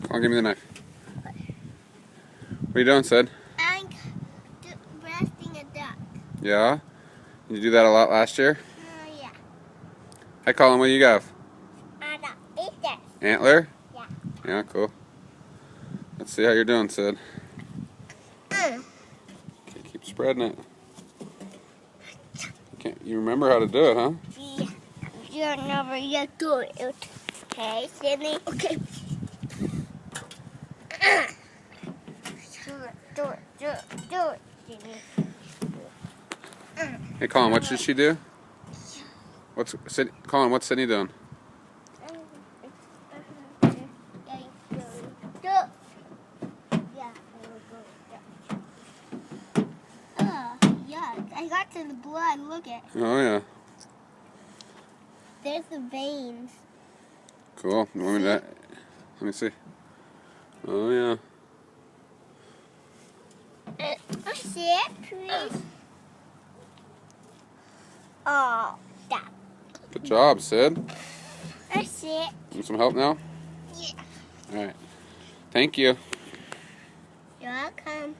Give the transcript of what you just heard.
Come on, give me the knife. What are you doing, Sid? I'm breasting a duck. Yeah? Did you do that a lot last year? Yeah. Hi, Colin. What do you got? I got eat this. Antler? Yeah. Yeah, cool. Let's see how you're doing, Sid. Okay, keep spreading it. You remember how to do it, huh? Yeah. You never yet do it. Okay, Sydney? Okay. Do it, Sydney. Hey, Colin, what should she do? Colin, what's Sydney doing? I got to the blood. Look at. Oh, yeah. There's the veins. Cool. You want me to... Let me see. Oh, yeah. I see it, please. Oh, that. Good job, Sid. I see it. Need some help now? Yeah. All right. Thank you. You're welcome.